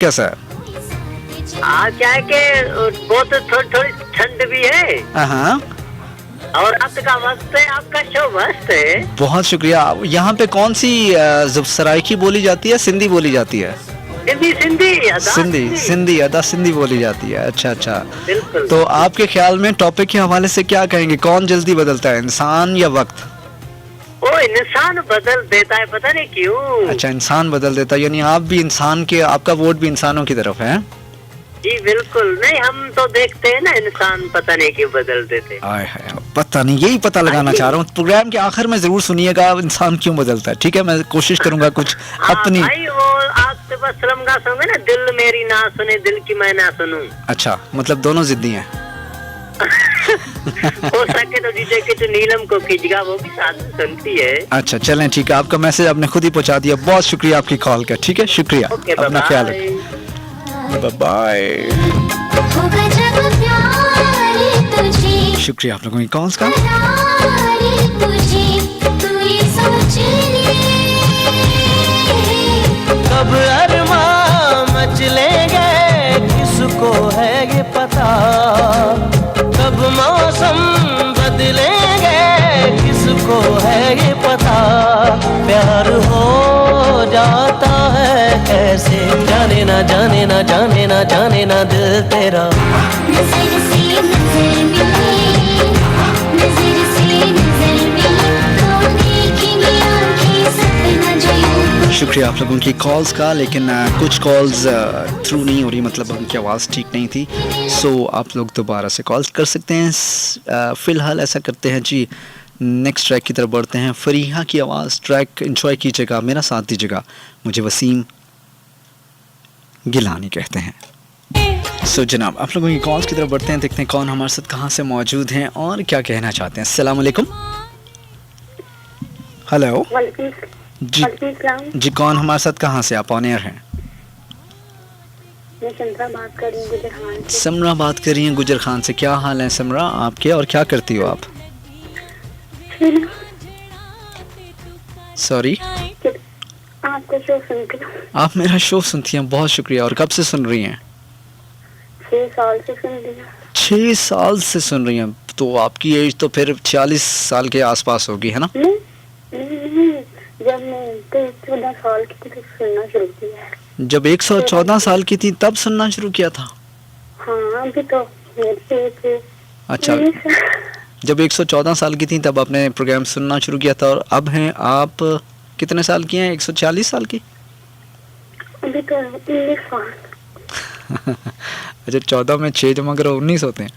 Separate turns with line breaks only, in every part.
कैसा है?
क्या है कि बहुत थोड़ी थोड़ी ठंड भी है
हाँ,
और आपका मस्त है, आपका शो मस्त है।
बहुत शुक्रिया। यहाँ पे कौन सी सराइकी बोली जाती है, सिंधी बोली जाती है?
सिंधी सिंधी अदा
सिंधी सिंधी अदा सिंधी बोली जाती है। अच्छा अच्छा।
बिल्कुल।
तो आपके ख्याल में टॉपिक के हवाले से क्या कहेंगे, कौन जल्दी बदलता है, इंसान या वक्त?
वो इंसान बदल देता है, पता नहीं क्यों।
अच्छा, इंसान बदल देता है, यानी आप भी इंसान के, आपका वोट भी इंसानों की तरफ है?
जी बिल्कुल। नहीं, हम तो देखते हैं ना, इंसान पता नहीं क्यों बदल देते।
आय हाय, पता नहीं, यही पता लगाना चाह रहा हूँ। प्रोग्राम के आखिर में जरूर सुनिएगा इंसान क्यों बदलता है, ठीक है? मैं कोशिश करूंगा कुछ अपनी।
भाई वो आप तो बस सलम का सॉन्ग है ना, दिल मेरी ना सुने दिल की मैं ना सुनूं।
अच्छा, मतलब दोनों जिद्दी हैं।
हो सके तो जीते कि तो नीलम को खींचगा, वो भी साथ सुनती है।
अच्छा चलें, ठीक है, आपका मैसेज आपने खुद ही पहुंचा दिया। बहुत शुक्रिया आपकी कॉल का, ठीक है, शुक्रिया। अपना ख्याल रखें, बाय बाय। शुक्रिया आप लोगों की कॉल्स का।
कब अरमां मचलेंगे किसको है ये पता, कब मौसम बदलेंगे किसको है ये पता, प्यार हो जाता है कैसे जाने ना जाने ना जाने ना जाने ना दिल तेरा।
शुक्रिया आप लोगों की कॉल्स का, लेकिन कुछ कॉल्स थ्रू नहीं हो रही, मतलब उनकी आवाज़ ठीक नहीं थी। सो आप लोग दोबारा से कॉल कर सकते हैं। फ़िलहाल ऐसा करते हैं जी, नेक्स्ट ट्रैक की तरफ बढ़ते हैं। फरीहा की आवाज़, ट्रैक एंजॉय कीजिएगा, मेरा साथ दीजिएगा। मुझे वसीम गिलानी कहते हैं। सो जनाब, आप लोगों की कॉल्स की तरफ बढ़ते हैं, देखते हैं कौन हमारे साथ कहाँ से मौजूद हैं और क्या कहना चाहते हैं। अस्सलाम वालेकुम। हेलो जी जी, कौन हमारे साथ कहाँ से? आप ऑन एयर हैं।
मैं समरा बात कर रही हूँ गुजर खान से।
समरा बात कर रही हैं गुजर खान से। क्या हाल है समरा आपके, और क्या करती हो आप? सॉरी,
आपका शो सुनती हूँ।
आप मेरा शो सुनती हैं, बहुत शुक्रिया। और कब से सुन रही हैं?
6 साल से सुन रही हूँ।
6 साल से सुन रही हैं, तो आपकी एज तो फिर 46 साल के आसपास होगी, है ना?
नहीं, जब मैं 14 साल की थी तो सुनना शुरू किया।
जब 114 साल की थी तब सुनना शुरू किया था?
हाँ, अभी तो मेरे थे।
अच्छा, जब 114 साल की थी तब आपने प्रोग्राम सुनना शुरू किया था। और अब हैं आप कितने साल की हैं? 140 साल की?
अभी तो 19 साल।
अच्छा, 14 में 6 जमा करो 19 होते हैं।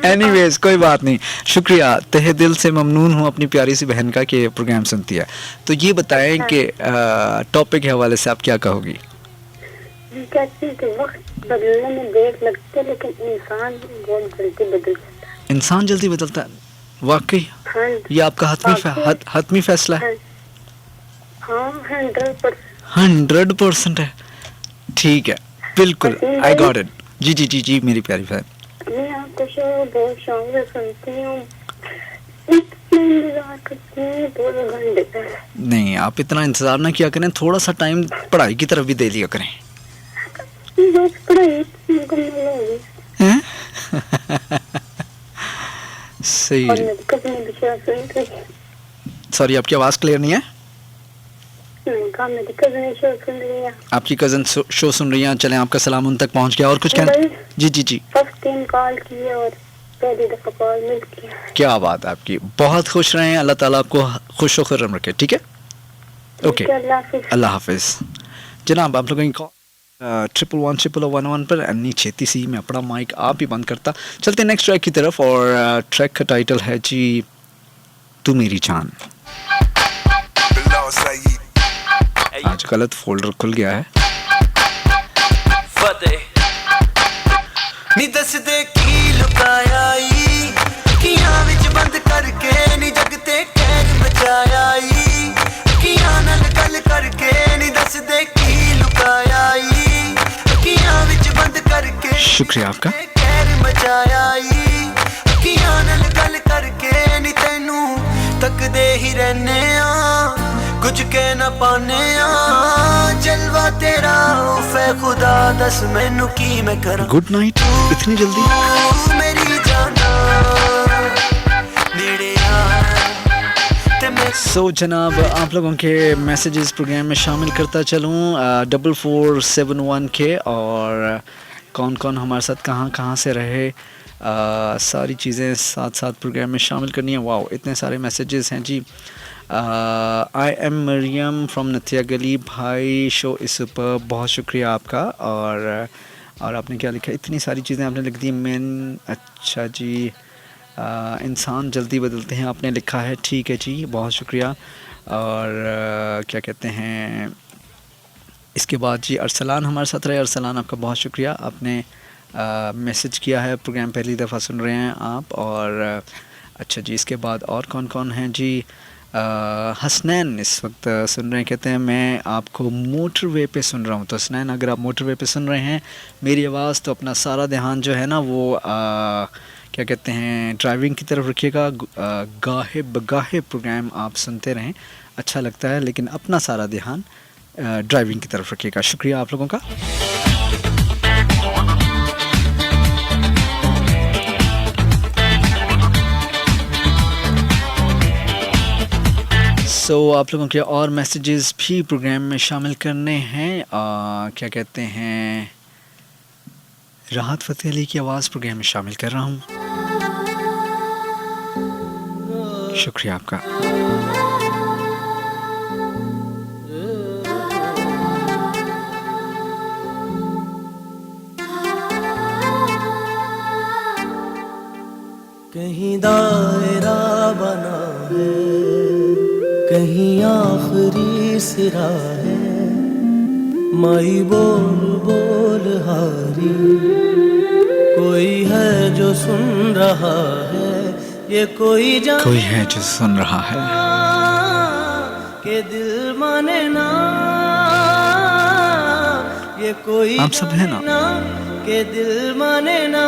एनीवेज, कोई बात नहीं, शुक्रिया, तहे दिल से ममनून हूँ अपनी प्यारी सी बहन का कि प्रोग्राम सुनती है। तो ये बताएं कि टॉपिक के हवाले से आप क्या कहोगी?
कहती कि वक्त बदलने में देर लगती है, लेकिन इंसान बहुत जल्दी बदल जाता है।
इंसान जल्दी बदलता है, वाकई?
हाँ,
ये आपका हतमी फैसला है?
हाँ,
100% है। ठीक है, बिल्कुल, आई गॉट इट। जी जी जी जी, मेरी प्यारी बहन,
मैं आपको शो बहुत शौक से सुनती हूँ। इंतजार करती हूँ 2 घंटे तक।
नहीं, आप इतना इंतजार ना किया करें, थोड़ा सा टाइम पढ़ाई की तरफ भी दे लिया करें।
बस पढ़ाई मुकम्मल होगी।
हैं? सही
और
है।
मैं कभी नहीं विश्वास नहीं करी।
सॉरी, आपकी आवाज़ क्लियर नहीं है।
मैंने कहा मेरी कज़न शो सुन रही है।
आपकी कज़न शो सुन रही हैं, चलें आपका सलाम उन तक पहुंच गया। और कुछ कहना? जी जी जी,
फर्स्ट टाइम कॉल की और पहली दफा कॉल मिल गया।
क्या बात है आपकी। बहुत खुश रहें, अल्लाह ताला आपको खुश व खुर्रम रखे, ठीक है? ओके, अल्लाह हाफिज। जनाब, आप लोगों की कॉल 111 पर नीचे सी में अपना माइक आप ही बंद करता। चलते नेक्स्ट ट्रैक की तरफ, और ट्रैक का टाइटल है जी तू मेरी जान। आज गलत फोल्डर खुल गया है।
नी दस दे की लुकाया कियां विच बंद करके नी जगते कैद बचाया कियां नाल गल करके नी दस दे की लुकाया कियां विच बंद करके।
शुक्रिया आपका।
कैद बचाया कियां नाल गल करके नी तैनू तकदे ही रहने आ। कुछ के न पाने जलवा तेरा उफे खुदा दस मैनू की मैं करा
गुड नाइट इतनी जल्दी
मेरी जाना नेड़े आ ते मैं
सो जनाब आप लोगों के मैसेजेस प्रोग्राम में शामिल करता चलूँ 4471 के और कौन कौन हमारे साथ कहाँ से रहे सारी चीज़ें साथ साथ प्रोग्राम में शामिल करनी है। वाओ इतने सारे मैसेजेस हैं जी। आई एम मरियम फ्रॉम नथिया गली भाई शो इस सुपर बहुत शुक्रिया आपका। और आपने क्या लिखा इतनी सारी चीज़ें आपने लिख दी मैन अच्छा जी इंसान जल्दी बदलते हैं आपने लिखा है ठीक है जी बहुत शुक्रिया। और क्या कहते हैं इसके बाद जी अरसलान हमारे साथ रहे। अरसलान आपका बहुत शुक्रिया आपने मैसेज किया है प्रोग्राम पहली दफ़ा सुन रहे हैं आप। और अच्छा जी इसके बाद और कौन कौन हैं जी हसनैन इस वक्त सुन रहे हैं कहते हैं मैं आपको मोटरवे पे सुन रहा हूँ। तो हसनैन अगर आप मोटरवे पे सुन रहे हैं मेरी आवाज़ तो अपना सारा ध्यान जो है ना वो क्या कहते हैं ड्राइविंग की तरफ रखिएगा। गाहे बगाहे प्रोग्राम आप सुनते रहें अच्छा लगता है लेकिन अपना सारा ध्यान ड्राइविंग की तरफ रखिएगा। शुक्रिया आप लोगों का। सो आप लोगों के और मैसेजेस भी प्रोग्राम में शामिल करने हैं। क्या कहते हैं राहत फ़तेह अली की आवाज़ प्रोग्राम में शामिल कर रहा हूँ शुक्रिया आपका।
कहीं दायरा बना है कहीं आखिरी सिरा है माई बोल बोल हारी कोई है जो सुन रहा है ये कोई
है जो सुन रहा है
के दिल माने ना ये कोई
आप सब है ना
के दिल माने ना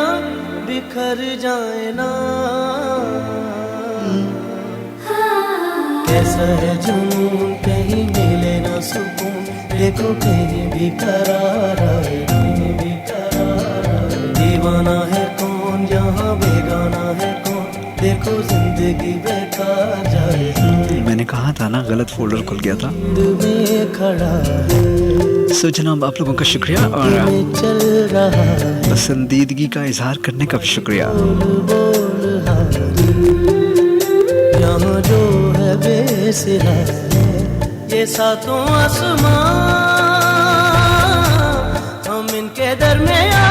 बिखर जाए ना कैसा है जुनून कहीं मिले ना सुकून देखो कहीं भी करार आए कहीं भी करार आए दीवाना है कौन यहाँ बेगाना है कौन देखो जिंदगी बेकार जाए
मैंने कहा था ना गलत फोल्डर खुल गया था।
में खड़ा है
सो जनाब आप लोगों का शुक्रिया और
चल रहा है
पसंदीदगी का इजहार करने का भी शुक्रिया।
बोल हारी यहाँ जो है बेसिरा है ये सातों आसमां हम इनके दरमियां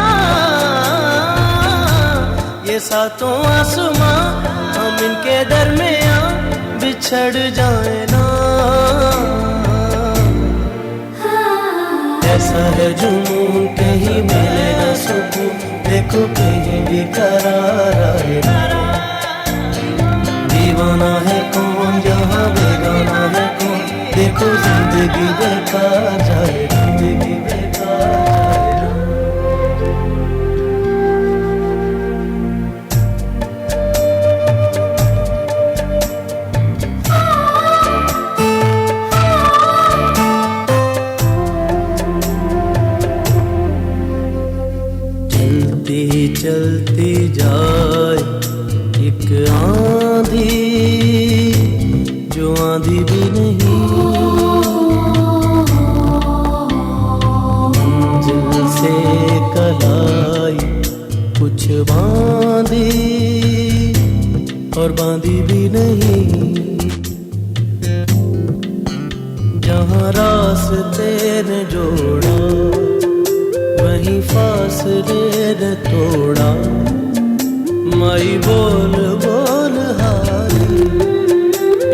ये सातों आसमां हम इनके दरमियां बिछड़ जाए ना ऐसा है जुनून कहीं मिले ना सुकून देखो कहीं भी करार आए दीवाना है कौन यहाँ बेगाना है कौन देखो जिंदगी बेकार जाए जिंदगी बेकार जाए चलती चलती जाए एक आंधी जो आंधी भी नहीं मंजिल से कलाई कुछ बांधी और बांधी भी नहीं जहाँ रास्ते ने जोड़ा वहीं फासले ने तोड़ा माई बोल बोल हारी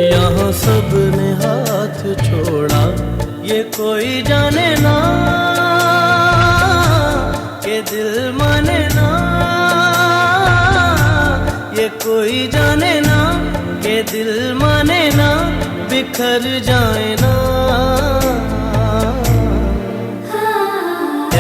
यहाँ सब ने हाथ छोड़ा ये कोई जाने ना के दिल माने ना ये कोई जाने ना के दिल माने ना बिखर जाए ना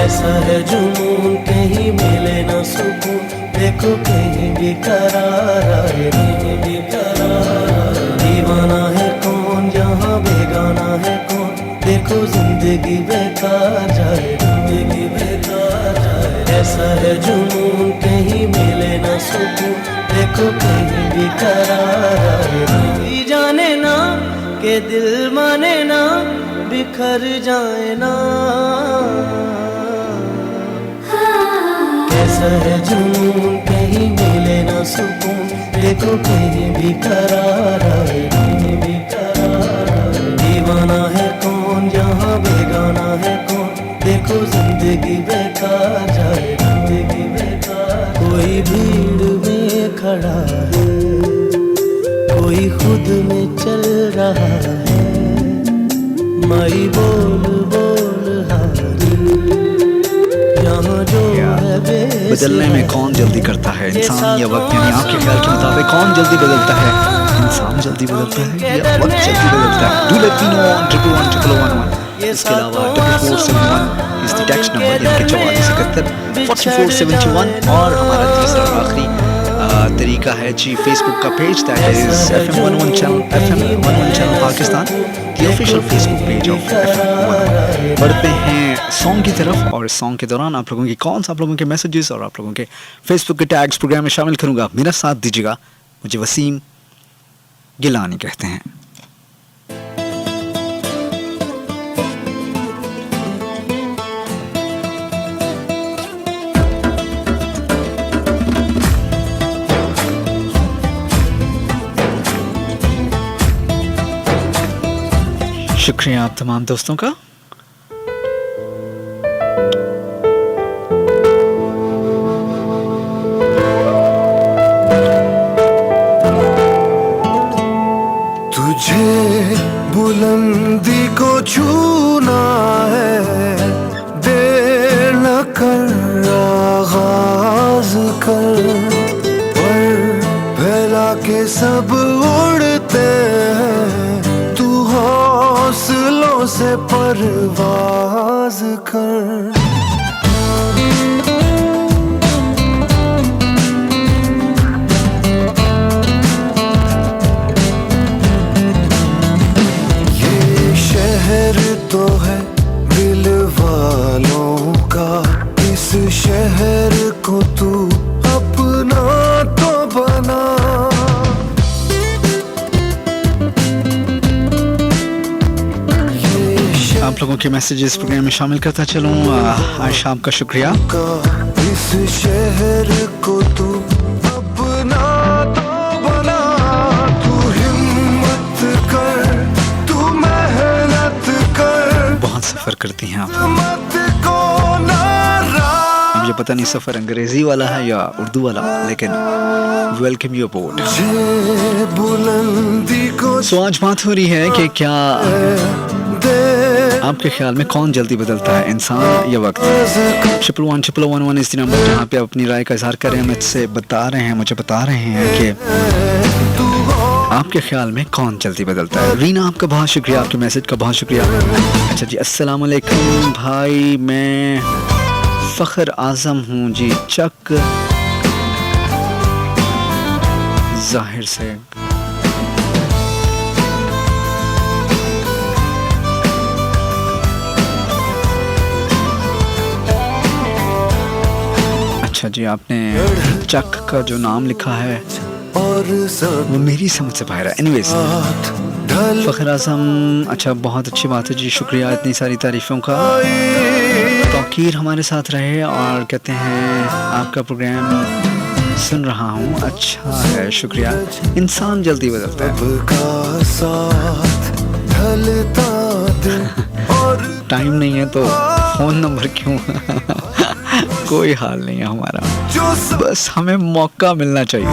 ऐसा है जुनून कहीं मिले ना सुकून देखो कहीं भी करार आए कहीं भी करार आए दीवाना है कौन यहाँ बेगाना दीवाना है कौन, देखो जिंदगी बेकार जाए, जिंदगी बेकार जाए। ऐसा है जुनून कहीं मिले ना सुकून, देखो कहीं भी करार आए। कोई जाने ना के दिल माने ना, बिखर जाए ना। ऐसा है जुनून कहीं मिले ना सुकून, देखो कहीं भी करार आए, कहीं भी करार आए। दीवाना है कौन यहाँ बेगाना है कौन, देखो जिंदगी बेकार जाए, जिंदगी बेकार। कोई भीड़ में खड़ा है, कोई खुद में चल रहा है, माई बोल बोल हारी। यहाँ जो है
बदलने में कौन जल्दी करता है, इंसान या वक्त? यानी आपके ख्याल के मुताबिक कौन जल्दी बदलता है, इंसान जल्दी बदलता है या वक्त जल्दी बदलता है? Do let me know on 111111। इसके अलावा 4471 इस टेक्स्ट नंबर, यानी कि 4471 4471। और हमारा तीसरा और आखिरी तरीका है जी फेसबुक का page, that is FM11 channel Pakistan, the official Facebook page of FM11। बढ़ते हैं सॉन्ग की तरफ, और सॉन्ग के दौरान आप लोगों की कॉल्स, आप लोगों के मैसेजेस और आप लोगों के फेसबुक के टैग्स प्रोग्राम में शामिल करूंगा। मेरा साथ दीजिएगा। मुझे वसीम गिलानी कहते हैं। शुक्रिया आप तमाम दोस्तों का।
तुझे बुलंदी को छूना है, देर न कर आगाज कर, पर फैला के सब उड़ते हैं, तू हौसलों से परवाज कर। तो है दिल वालों का, इस शहर को तू अपना तो बना।
आप लोगों के मैसेजेस प्रोग्राम में शामिल करता चलूँ। आज शाम का शुक्रिया।
इस शहर को तू अपना तो बना, तू हिम्मत कर, तू मेहनत कर।
बहुत सफ़र करती हैं आप। मुझे पता नहीं सफ़र अंग्रेज़ी वाला है या उर्दू वाला, लेकिन वेलकम यू अबोर्ड। सो आज बात हो रही है कि क्या आपके ख्याल में कौन जल्दी बदलता है, इंसान या वक्त? 111111 इस नंबर जहाँ पे आप अपनी राय का इजहार कर रहे हैं, मुझसे बता रहे हैं, मुझे बता रहे हैं कि आपके ख्याल में कौन जल्दी बदलता है। रीना आपका बहुत शुक्रिया, आपके मैसेज का बहुत शुक्रिया। अच्छा जी, अस्सलाम वालेकुम भाई, मैं फ़ख्र आज़म हूँ जी, चक ज़ाहिर से। अच्छा जी, आपने चक का जो नाम लिखा है वो मेरी समझ से बाहर है। एनीवेज, फ़ख्र आज़म, अच्छा बहुत अच्छी बात है जी, शुक्रिया इतनी सारी तारीफ़ों का। तौकीर हमारे साथ रहे और कहते हैं आपका प्रोग्राम सुन रहा हूँ, अच्छा है, शुक्रिया। इंसान जल्दी बदलता है। टाइम नहीं है तो फ़ोन नंबर क्यों? कोई हाल नहीं है हमारा, बस हमें मौका मिलना चाहिए।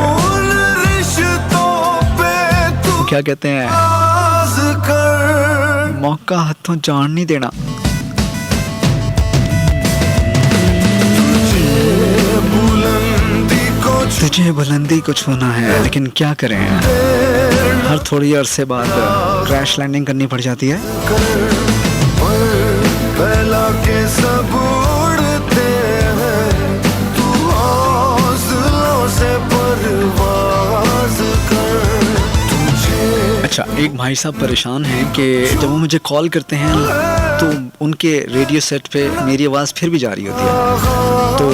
क्या कहते हैं, मौका हाथों जान नहीं देना। तुझे बुलंदी को छूना है, लेकिन क्या करें, हर थोड़ी अरसे बाद क्रैश लैंडिंग करनी पड़ जाती है। अच्छा, एक भाई साहब परेशान हैं कि जब वो मुझे कॉल करते हैं तो उनके रेडियो सेट पे मेरी आवाज़ फिर भी जा रही होती है। तो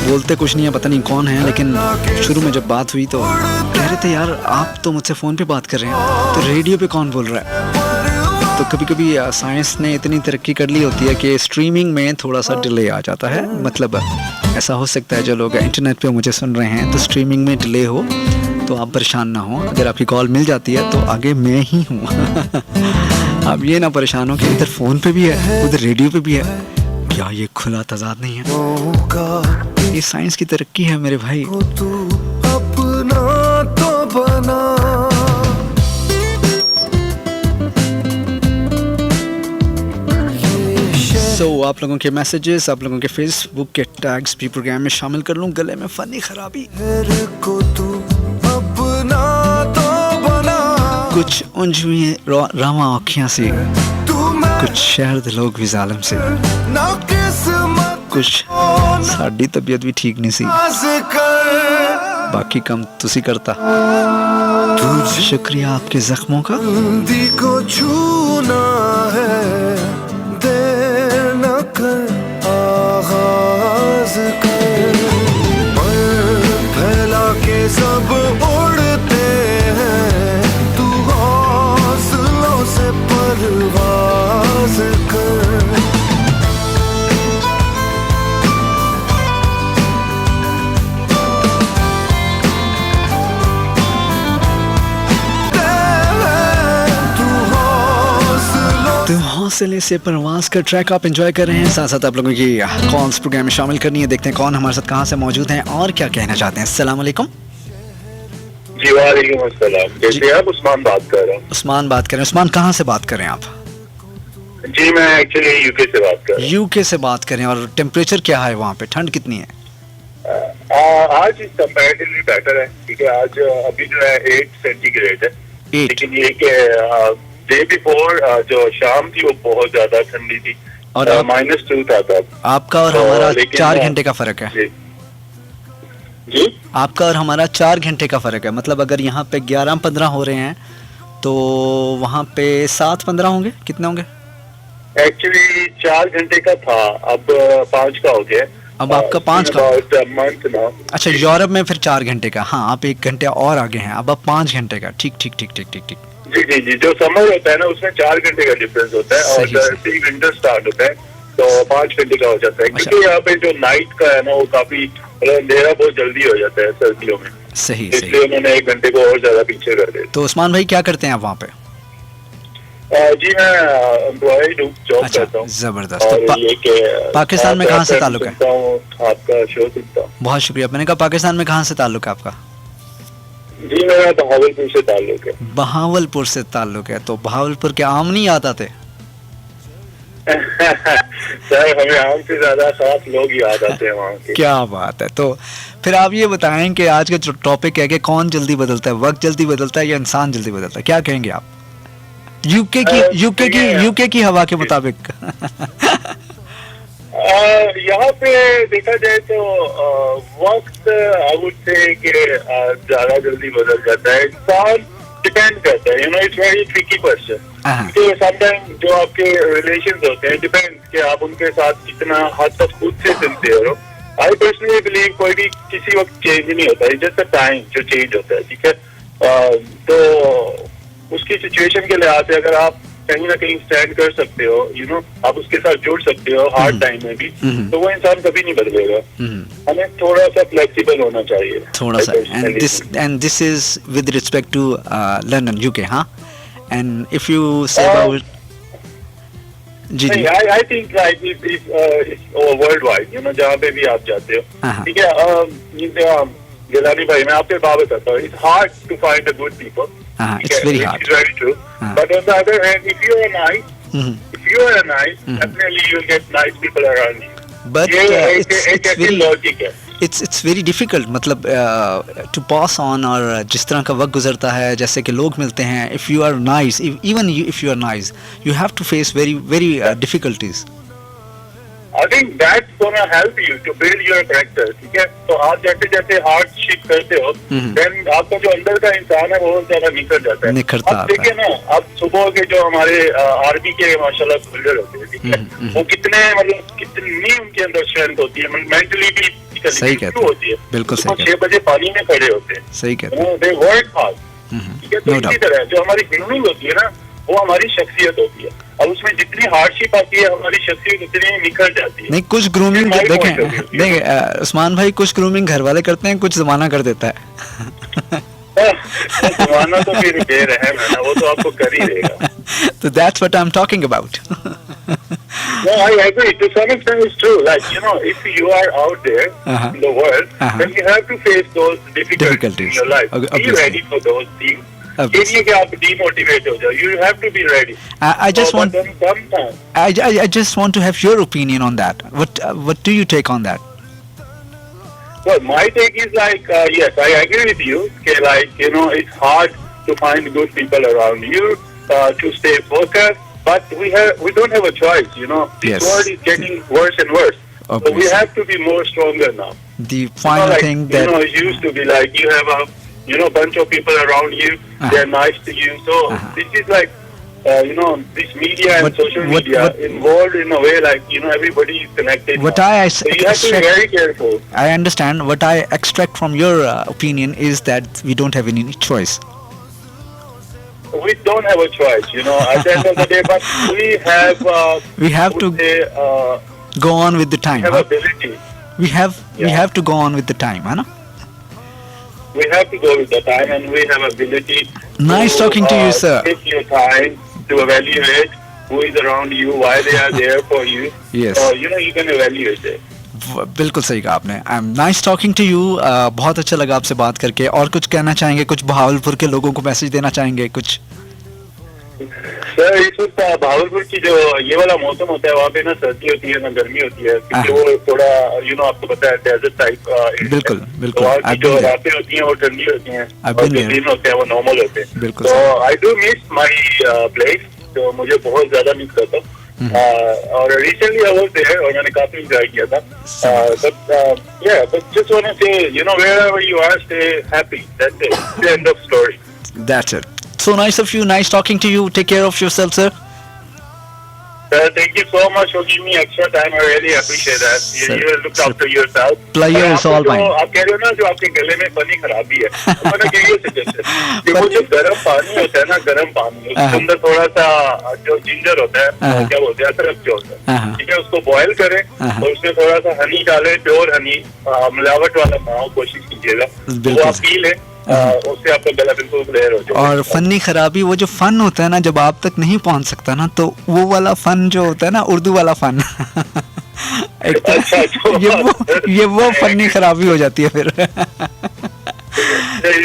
बोलते कुछ नहीं है, पता नहीं कौन है, लेकिन शुरू में जब बात हुई तो कह रहे थे यार आप तो मुझसे फ़ोन पे बात कर रहे हैं, तो रेडियो पे कौन बोल रहा है। तो कभी कभी साइंस ने इतनी तरक्की कर ली होती है कि स्ट्रीमिंग में थोड़ा सा डिले आ जाता है। मतलब ऐसा हो सकता है जो लोग इंटरनेट पे मुझे सुन रहे हैं तो स्ट्रीमिंग में डिले हो, तो आप परेशान ना हो। अगर आपकी कॉल मिल जाती है तो आगे मैं ही हूँ। आप ये ना परेशान हो कि इधर फ़ोन पे भी है उधर रेडियो पे भी है, क्या ये खुला तजाद नहीं है। ये साइंस की तरक्की है मेरे भाई।
अपना तो बना
आप लोगों के मैसेजेस, आप लोगों के फेसबुक के टैग्स भी प्रोग्राम में शामिल कर लूँ। गले में फनी खराबी,
को तू अपना तो बना,
कुछ उंझ हुई रामा आँखियाँ से, कुछ शहर दे लोग भी जालिम से,
ना किस्मत
कुछ साड़ी तबीयत भी ठीक नहीं सी, बाकी कम तुसी करता। शुक्रिया आपके जख्मों का।
दी को छूना है, देर न कर आगाज कर, पर फैला के सब उड़ते हैं, तू हौसलों से परवाज कर।
तो हौसले से परवाज़ का ट्रैक आप एंजॉय कर रहे हैं। साथ साथ आप लोगों की कॉल्स प्रोग्राम में शामिल करनी है। देखते हैं कौन हमारे साथ कहाँ से मौजूद हैं और क्या कहना चाहते हैं। अस्सलाम वालेकुम।
जी वालेकुम अस्सलाम। जैसे आप उस्मान बात कर रहे हैं।
उस्मान बात कर रहे हैं। उस्मान कहाँ से बात कर रहे हैं आप?
जी मैं एक्चुअली यूके से बात कर रहा हूँ।
यूके से बात कर रहे हैं। और टेम्परेचर क्या है वहाँ पे, ठंड कितनी है?
आज कंपैरेटिवली बेटर है, ठीक है। आज अभी जो है 8 सेंटीग्रेड है,
8।
लेकिन ये कि डे बिफोर जो शाम थी वो बहुत ज्यादा ठंडी थी
और
-2 था तब।
आपका और हमारा 4 घंटे का फर्क है।
जी
आपका और हमारा 4 घंटे का फर्क है। मतलब अगर यहाँ पे 11-15 हो रहे हैं तो वहाँ पे 7-15 होंगे। कितने होंगे?
एक्चुअली 4 घंटे का था, अब 5 का हो गया।
अब आपका 5 का।
मंथ ना।
अच्छा, यूरोप में फिर 4 घंटे का। हाँ, आप 1 घंटे और आगे हैं। अब आप 5 घंटे का। ठीक ठीक ठीक ठीक ठीक ठीक।
जी जी जी, जो समर होता है ना उसमें 4 घंटे का डिफरेंस होता है, और
सही,
जैसे ही विंटर स्टार्ट होता है तो 5 घंटे का हो जाता है।
अच्छा।
क्योंकि यहाँ पे जो नाइट का है ना वो काफी अंधेरा बहुत जल्दी हो जाता है सर्दियों में,
सही
इसलिए
सही।
उन्होंने 1 घंटे को और ज्यादा पीछे कर दिया।
तो उस्मान भाई क्या करते हैं आप वहाँ पे?
जी मैं एम्प्लॉयड हूँ, जॉब
अच्छा,
करता हूँ।
जबरदस्त।
और
तो
ये कि
पाकिस्तान में कहाँ से ताल्लुक है?
सुनता हूँ, आपका शो सुनता हूँ।
बहुत शुक्रिया। मैंने कहा पाकिस्तान में कहाँ से ताल्लुक है आपका?
जी मेरा बहावलपुर से ताल्लुक है।
बहावलपुर से ताल्लुक है। तो बहावलपुर के आम नहीं याद आते?
सर हमें आम से ज्यादा खास लोग याद आते हैं वहाँ के।
क्या बात है। तो फिर आप ये बताएं कि आज का जो टॉपिक है कि कौन जल्दी बदलता है, वक्त जल्दी बदलता है या इंसान जल्दी बदलता है, क्या कहेंगे आप? यूके की हवा के मुताबिक।
यहाँ पे देखा जाए तो वक्त आई वुड से कि ज्यादा जल्दी बदल जाता है। इंसान डिपेंड करता है, you know, it's very tricky question. तो समटाइम जो आपके रिलेशंस होते हैं डिपेंड कि आप उनके साथ कितना हद तक खुद से सिंसियर हो। आई पर्सनली बिलीव कोई भी किसी वक्त चेंज नहीं होता है, जस्ट अ टाइम जो चेंज होता है, ठीक है। तो उसकी सिचुएशन के लिहाज से अगर आप कहीं ना कहीं स्टैंड कर सकते हो, यू नो, आप उसके साथ जुड़ सकते हो हार्ड टाइम में भी, तो वो इंसान कभी नहीं बदलेगा। हमें थोड़ा सा फ्लेक्सिबल होना चाहिए,
थोड़ा सा। And this is with respect to London, UK. हाँ, and if you say about जी जी,
I think like it's worldwide, you know, जहाँ पे भी आप जाते हो, ठीक है। गिलानी भाई मैं आपसे बात बताता हूँ, it's hard to find the good people.
it's very hard.
It's very true. But on the other hand, if you are nice, definitely you'll get nice people around you.
But
it's very logic है.
It's very difficult, मतलब to pass on, और जिस तरह का वक्त गुजरता है, जैसे कि लोग मिलते हैं, if you are nice, if you are nice, you have to face very difficulties.
I think that's gonna help you to build your character. ठीक है, तो आप जैसे जैसे हार्डशिप करते हो, then आपका जो अंदर का इंसान है वो ज्यादा निखर जाता है.
निखरता
अब देखिए ना, अब सुबह के जो हमारे आर्मी के माशाल्लाह सोल्जर होते हैं, ठीक है, वो कितने मतलब कितनी उनके अंदर स्ट्रेंथ होती है, मेंटली भी
सही कहते
होती है.
बिल्कुल सही
6 बजे पानी में खड़े होते हैं.
सही कहते हैं.
They work hard. ठीक है, तो
No
इसी
doubt.
तरह जो हमारी ग्रूमिंग होती है ना, वो हमारी शख्सियत होती है. अब उसमें जितनी हार्डशिप आती है हमारी शख्सियत उतनी निखर जाती है.
नहीं, कुछ ग्रूमिंग
ये my
देखें
point of view.
देखें उस्मान भाई, कुछ ग्रूमिंग घर वाले करते हैं, कुछ जमाना कर देता है.
जमाना तो फिर बेरहम है ना, वो तो आपको कर ही देगा.
So that's what I'm talking about.
No, I agree. To some extent, it's true. Like, you know, if you are out there in the world, then you have to face those difficulties in your life. Be
Obviously.
ready for those things.
Obviously.
ये नहीं कि आप demotivate हो जाओ. You have to be ready.
I just
So,
want
but then sometimes,
I just want to have your opinion on that. What do you take on that?
well, my take is like, yes, I agree with you. Okay, like, you know, it's hard to find good people around you to stay focused. But we don't have a choice. You know, this
Yes.
world is getting worse and worse. So we
Obviously.
have to be more stronger now.
The final
like,
thing
you
that
know, it used to be like you have a bunch of people around you. They're nice to you. So this is like, you know, this media and social media involved in a way like, you know, everybody is connected.
what
now.
I
So you have to be very careful.
I understand. What I extract from your opinion is that we don't have any choice.
We don't have a choice, you know, at the end of the day, but we have,
We have to
say,
go on with the time.
have
Huh?
ability.
We
Yeah.
have to go on with the time, है ना?
We have to go with the time and we have ability.
Nice talking to you, sir.
Take your time to evaluate who is around you, why they are there for you.
Yes.
So, you know, you can evaluate it.
बिल्कुल सही कहा आपने. I am nice talking to you. बहुत अच्छा लगा आपसे बात करके. और कुछ कहना चाहेंगे? कुछ भावलपुर के लोगों को मैसेज देना चाहेंगे? कुछ
सर, इस वक्त भावलपुर की जो ये वाला मौसम होता है, वहाँ पे ना सर्दी होती है ना गर्मी होती है, क्योंकि वो थोड़ा, यू नो, आपको पता है डेजर्ट टाइप.
बिल्कुल, बिल्कुल.
वहाँ की
I've
जो
been there.
रातें होती हैं वो ठंडी होती हैं
I've
और
been
जो
there.
दिन होते हैं वो नॉर्मल होते हैं.
बिल्कुल
तो
सही.
I do miss my place, तो मुझे बहुत ज्यादा मिस करता हूँ. और रिसेंटली आई वाज देयर और मैंने काफी एंजॉय किया था. But just want to say, you know, wherever you are, stay happy. That's it. The end of story.
That's it. So nice of you. Nice talking to you. Take care of yourself, sir.
Sir, thank you so much for giving me extra time. I really appreciate that.
Sir,
You looked
sir,
after yourself.
pleasure
और
is
आपको
all
जो
mine.
आप कह रहे हो ना, जो आपके गले में फनी खराबी है, तो मैंने कही सजेशन कि वो जो गर्म पानी होता है ना, गर्म पानी, उसके अंदर थोड़ा सा जो जिंजर होता है, क्या बोलते हैं, अदरक जो होता है, ठीक है, उसको बॉयल करें और उसमें थोड़ा सा हनी डालें, प्योर हनी, मिलावट वाला ना हो, कोशिश कीजिएगा. वो आप पी लें, उससे आपका गला बिल्कुल क्लियर हो जाएगा.
और फनी खराबी, वो जो फन होता है ना, जब आप तक नहीं पहुंच सकता ना, तो वो वाला फन जो होता है ना, उर्दू वाला फन एक तो
अच्छा,
ये वो फनी खराबी हो जाती है फिर.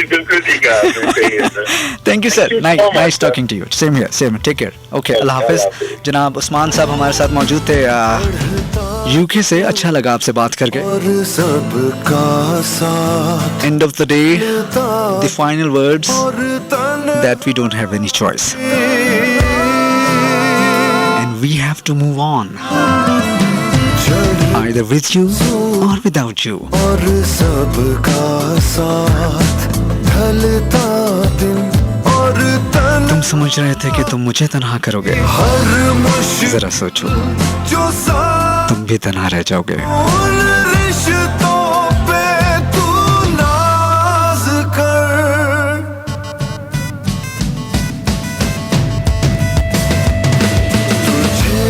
बिल्कुल ठीक है, आपने सही है sir.
Thank you sir.
Thank you so much,
nice
sir.
Talking to you. Same here, same. Take care. Okay, अल्लाह हाफिज. जनाब उस्मान साहब हमारे साथ मौजूद थे यूके से. अच्छा लगा आपसे बात करके.
और सबका साथ
end of the day, the final words
और तन
that we don't have any choice and we have to move on, either with you or without you.
और सबका साथ ढलता दिन और तन
तुम समझ रहे थे कि तुम मुझे तन्हा करोगे.
हर मुश्किल
जरा सोचो,
जो साथ
तुम भी तन्हा रह जाओगे.
उन रिश्तों पे तू नाज कर. तुझे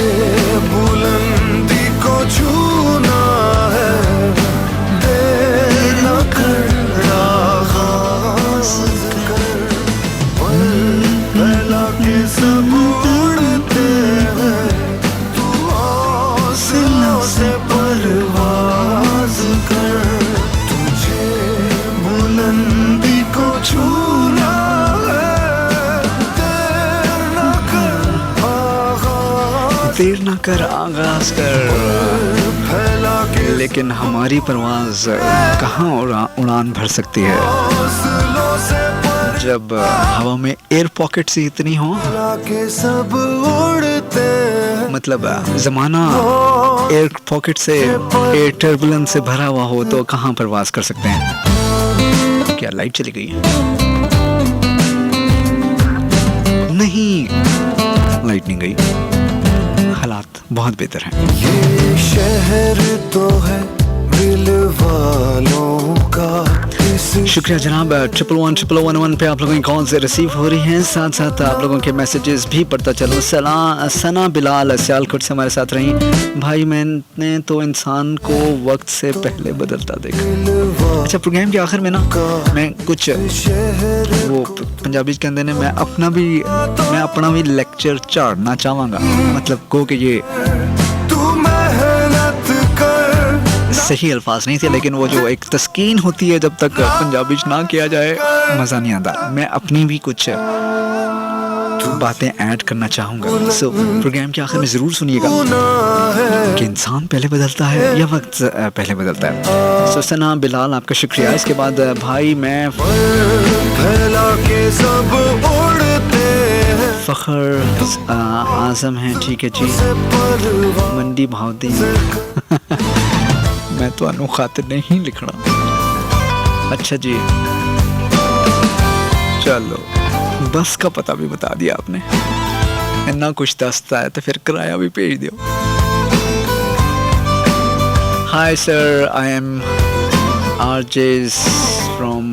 बुलंदी को छूना है, देर न कर आगाज कर. पल फैला के सब उड़ते हैं, तू हौसलों से परवाज कर. तुझे बुलंदी को छूना है, देर न कर आगाज
देर ना कर, आगाज कर.
फैला के
लेकिन हमारी परवाज कहाँ उड़ान भर सकती है
हौसलों से
जब हवा में एयर पॉकेट्स ही इतनी हो.
फैला के सब उड़ते हैं,
मतलब ज़माना एयर पॉकेट से, एयर टर्बुलेंस से भरा हुआ हो तो कहाँ प्रवास कर सकते हैं। क्या लाइट चली गई है? नहीं, लाइट नहीं गई। हालात बहुत बेहतर हैं।
ये शहर तो है दिल वालों का।
शुक्रिया जनाब। 111111 पे आप लोगों की कॉल से रिसीव हो रही हैं, साथ साथ आप लोगों के मैसेजेस भी पढ़ता चलो। सना बिलाल सियालकोट से हमारे साथ रही। भाई मैंने तो इंसान को वक्त से पहले बदलता देखा। अच्छा, प्रोग्राम के आखिर में ना मैं कुछ वो पंजाबी के अंदर मैं अपना भी लेक्चर चाड़ना चाहूँगा। मतलब को कि ये सही अल्फाज नहीं थे, लेकिन वो जो एक तस्कीन होती है जब तक पंजाबी ना किया जाए मज़ा नहीं आता। मैं अपनी भी कुछ बातें ऐड करना चाहूँगा। सो प्रोग्राम के आखिर में ज़रूर सुनिएगा कि इंसान पहले बदलता है या वक्त पहले बदलता है। सो सना बिलाल आपका शुक्रिया। इसके बाद भाई मैं फ़खर आज़म है, ठीक है जी, मंडी भावती मैं तो अनु खातिर नहीं लिखना। अच्छा जी, चलो बस का पता भी बता दिया आपने। इतना कुछ दसता है तो फिर किराया भी भेज दियो। Hi sir, I am RJ from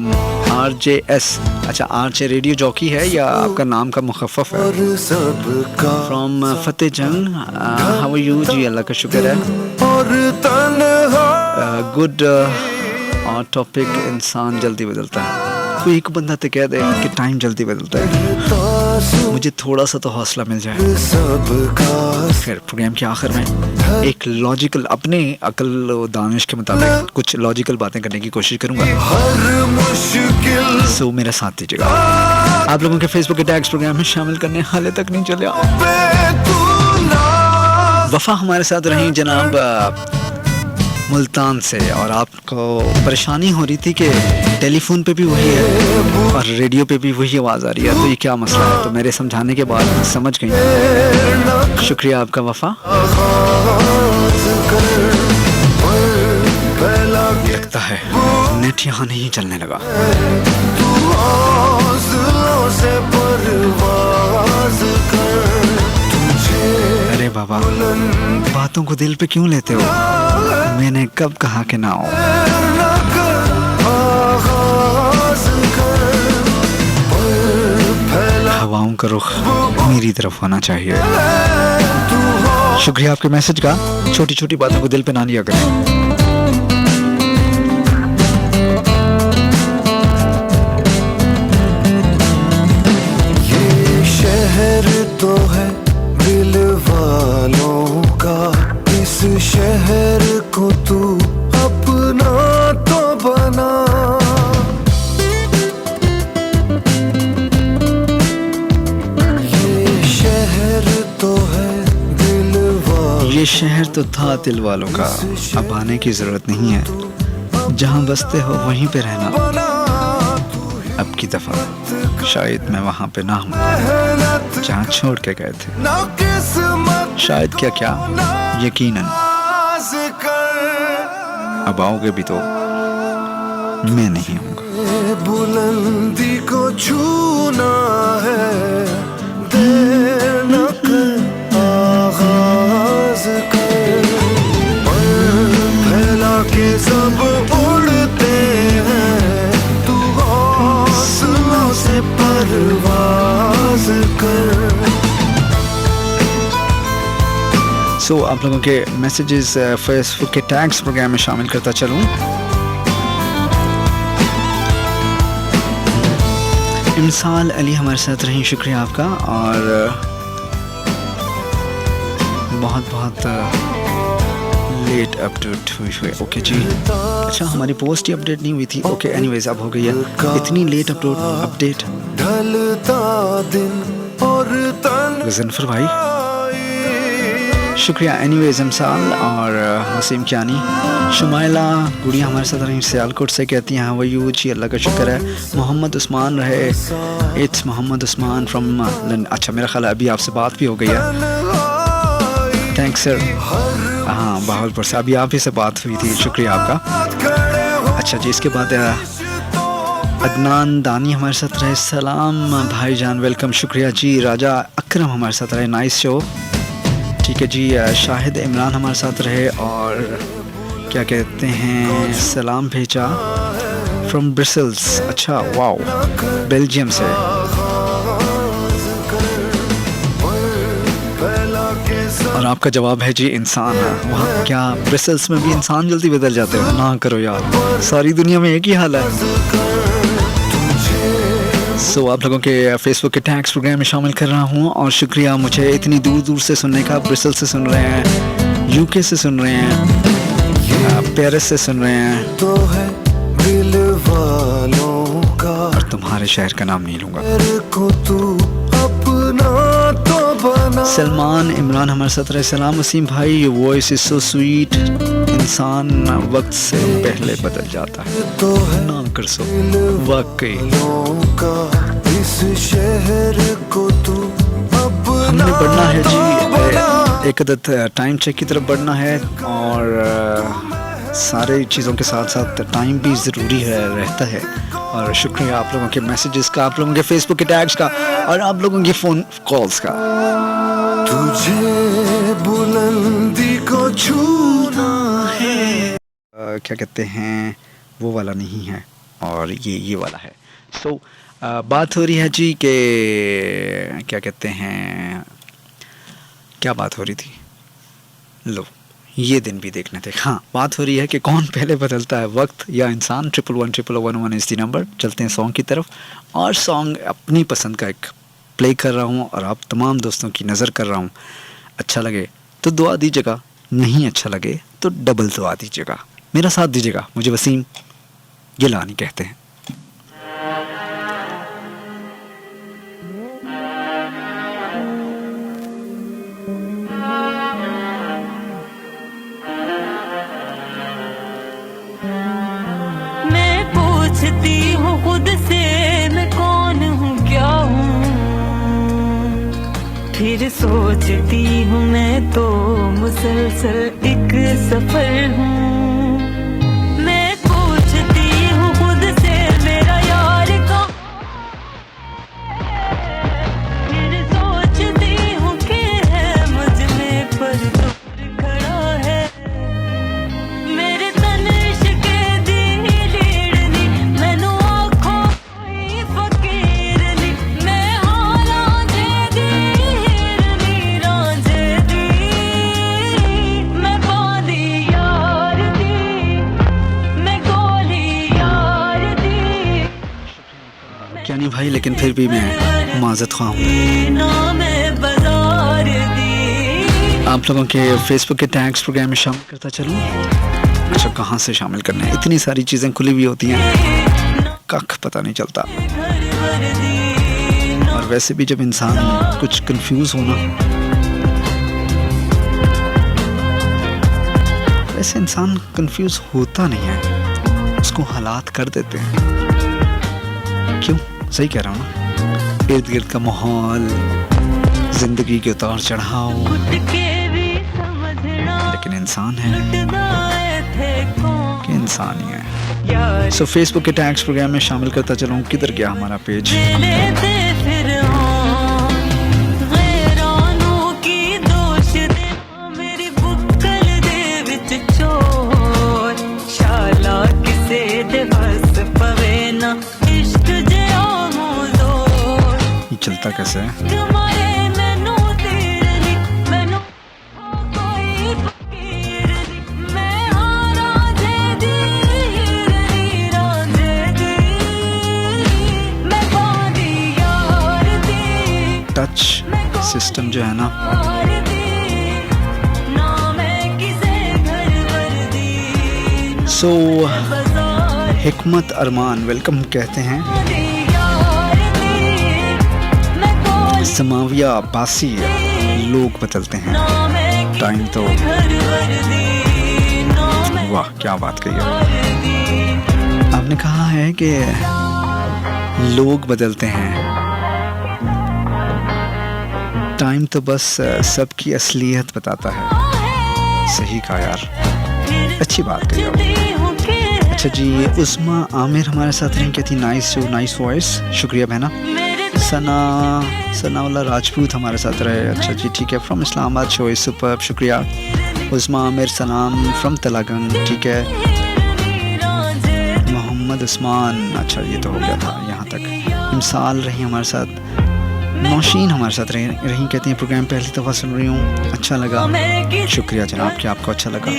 RJS। अच्छा, RJ रेडियो जॉकी है या आपका नाम का मुखफ़फ़ है? फ्रॉम फतेह जंग। हाउ आर यू जी? अल्लाह का शुक्र है। Good topic. इंसान जल्दी बदलता है। कोई एक बंदा तो कह दे कि टाइम जल्दी बदलता है, मुझे थोड़ा सा तो हौसला मिल जाए। फिर प्रोग्राम के आखिर में एक लॉजिकल, अपने अकल व दानिश के मुताबिक कुछ लॉजिकल बातें करने की कोशिश करूंगा। सो मेरा साथ दीजिएगा। आप लोगों के फेसबुक के टैग्स प्रोग्राम में शामिल करने हाले तक नहीं चले। वफा हमारे साथ रही जनाब मुल्तान से, और आपको परेशानी हो रही थी कि टेलीफोन पे भी वही है और रेडियो पे भी वही आवाज़ आ रही है, तो ये क्या मसला है? तो मेरे समझाने के बाद समझ गई। शुक्रिया आपका वफा। लगता है नेट यहाँ नहीं चलने लगा। अरे बाबा, बातों को दिल पे क्यों लेते हो? मैंने कब कहा कि ना हो। हवाओं का रुख मेरी तरफ होना चाहिए। शुक्रिया आपके मैसेज का। छोटी छोटी बातों को दिल पे ना लिया करें।
ये शहर तो है दिल वालों का, इस शहर को तू अपना तो बना। ये शहर तो है दिल वालों,
ये शहर तो था दिल वालों का, अब आने की जरूरत नहीं है। जहाँ बसते हो वहीं पे रहना। अब की दफा शायद मैं वहाँ पे ना हूँ जहाँ छोड़ के गए थे। शायद क्या क्या, यकीनन अब आओगे भी तो मैं नहीं हूँगा।
बुलंदी को छूना है, देर न कर आगाज कर। पर फैला के सब उड़ते हैं, तू हौसलों से परवाज कर।
सो आप लोगों के मैसेजेस फेसबुक के टैग्स प्रोग्राम में शामिल करता चलूँ। इमसाल अली हमारे साथ रही, शुक्रिया आपका। और बहुत बहुत लेट अपडेट हुई। ओके जी, अच्छा हमारी पोस्ट ही अपडेट नहीं हुई थी। ओके एनीवेज अब हो गई है। इतनी लेट अपडेट।
ढलता दिन और तन
गजनफर भाई शुक्रिया। एनीवेज इमसाल और वसीम कियानी। शुमाइला गुड़िया हमारे साथ रही, सियालकोट से कहती हैं वयू जी, अल्लाह का शुक्र है। मोहम्मद उस्मान रहे, इट्स मोहम्मद उस्मान फ्रॉम। अच्छा मेरा ख्याल है अभी आपसे बात भी हो गई है। Thanks sir. हाँ बहावलपुर से अभी आप ही से बात हुई थी, शुक्रिया आपका। अच्छा जी, इसके बाद अदनान दानी हमारे साथ रहे, सलाम भाईजान, वेलकम, शुक्रिया जी। राजा अकरम हमारे साथ रहे, नाइस शो, ठीक है जी। शाहिद इमरान हमारे साथ रहे और क्या कहते हैं, सलाम भेजा फ्रॉम ब्रसेल्स, अच्छा वाओ, बेल्जियम से। और आपका जवाब है जी इंसान। वहाँ क्या ब्रसेल्स में भी इंसान जल्दी बदल जाते हो? ना करो यार, सारी दुनिया में एक ही हाल है। सो आप लोगों के फेसबुक के टैग्स प्रोग्राम में शामिल कर रहा हूँ और शुक्रिया मुझे इतनी दूर दूर से सुनने का। ब्रसेल्स से सुन रहे हैं, यूके से सुन रहे हैं, पेरिस से सुन रहे हैं,
तो है दिल वालों का,
और तुम्हारे शहर का नाम नहीं लूँगा।
को तू अपना तो बना।
सलमान इमरान हमारे साथ रहे, सलाम वसीम भाई, वॉइस इज सो स्वीट। इंसान वक्त से पहले बदल जाता है,
तो है
ना कर सो वाकई।
का, इस शहर को तू अपना
हमने बढ़ना है
तो बना।
जी, एक अदद टाइम चेक की तरफ बढ़ना है और सारे चीज़ों के साथ साथ टाइम भी ज़रूरी है, रहता है। और शुक्रिया आप लोगों के मैसेजेस का, आप लोगों के फेसबुक के टैग्स का और आप लोगों के फ़ोन कॉल्स का।
तुझे बुलंदी को छूना है।
क्या कहते हैं, वो वाला नहीं है और ये वाला है। सो बात हो रही है जी कि क्या कहते हैं, क्या बात हो रही थी, लो ये दिन भी देखने थे। हाँ, बात हो रही है कि कौन पहले बदलता है, वक्त या इंसान। 111111 इज़ दी नंबर। चलते हैं सॉन्ग की तरफ, और सॉन्ग अपनी पसंद का एक प्ले कर रहा हूँ और आप तमाम दोस्तों की नज़र कर रहा हूँ। अच्छा लगे तो दुआ दीजिएगा, नहीं अच्छा लगे तो डबल दुआ दीजिएगा, मेरा साथ दीजिएगा। मुझे वसीम गिलानी कहते हैं।
मैं पूछती हूँ खुद से, मैं कौन हूँ, क्या हूँ, फिर सोचती हूँ मैं तो मुसलसल एक सफर हूँ। मैं पूछती हूँ खुद से, मेरा यार कौन, फिर सोचती हूँ कि है मुझ में पर दूर खड़ा है। मेरे तन इश्क दी लीड़नी, मैनू आखो कोई फकीर नी, मैं हाँ रांझे दी हिरनी, रांझे दी मैं बांधी यार दी, मैं गोली यार दी।
क्या नहीं भाई, लेकिन फिर भी मैं माजत ख्वाह हूँ।
ना मैं बाजार दी।
आप लोगों के फेसबुक के टैग्स प्रोग्राम में शामिल करता चलूँ। अच्छा, कहाँ से शामिल करना है, इतनी सारी चीज़ें खुली हुई होती हैं, कख पता नहीं चलता। और वैसे भी जब इंसान कुछ कंफ्यूज होना, वैसे इंसान कंफ्यूज होता नहीं है, उसको हालात कर देते हैं। क्यों, सही कह रहा हूँ ना। इर्द गिर्द का माहौल, जिंदगी के उतार चढ़ाव, लेकिन इंसान है कि इंसान ही है। सो फेसबुक के टैग्स प्रोग्राम में शामिल करता चलूँ। किधर गया हमारा पेज? ये चलता कैसे है? टच सिस्टम जो है ना, सो हिकमत अरमान वेलकम कहते हैं। समाविया अब्बासी, लोग बदलते हैं, टाइम तो वाह क्या बात कही है आपने। कहा है कि लोग बदलते हैं, टाइम तो बस सबकी असलियत बताता है। सही कहा यार, अच्छी बात कही आपने। अच्छा जी, उस्मा आमिर हमारे साथ रही, कहती नाइस वॉइस, शुक्रिया बहना। सनाउल्ला राजपूत हमारे साथ रहे, अच्छा जी ठीक है, from Islamabad, show is super, शुक्रिया। उस्मा आमिर सलाम फ्रॉम तलागंग, ठीक है। मोहम्मद उस्मान, अच्छा ये तो हो गया था यहाँ तक। इमसाल रही हमारे साथ, नौशीन हमारे साथ रही, कहती हैं प्रोग्राम पहली दफ़ा सुन रही हूँ, अच्छा लगा, शुक्रिया जनाब कि आपको अच्छा लगा,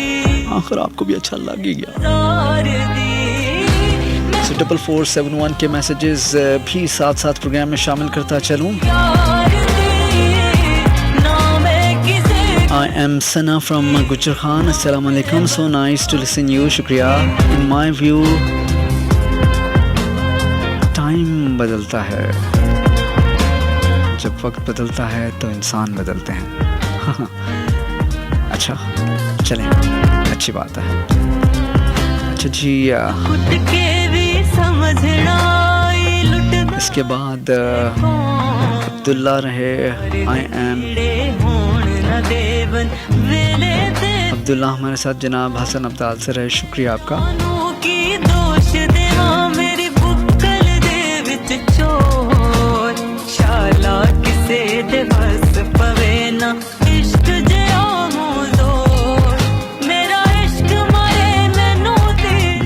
आखिर आपको भी अच्छा लग ही गया। 4471 के मैसेजेस भी साथ प्रोग्राम में शामिल करता चलूँ। I am Sana from Gujar Khan, Assalamu alaikum, so nice to listen you, शुक्रिया। In my view, टाइम बदलता है, जब वक्त बदलता है तो इंसान बदलते हैं। अच्छा चलें, अच्छी बात है। अच्छा जी, इसके बाद अब्दुल्ला रहे, आई एम अब्दुल्ला हमारे साथ जनाब हसन अब्दाल से रहे, शुक्रिया आपका।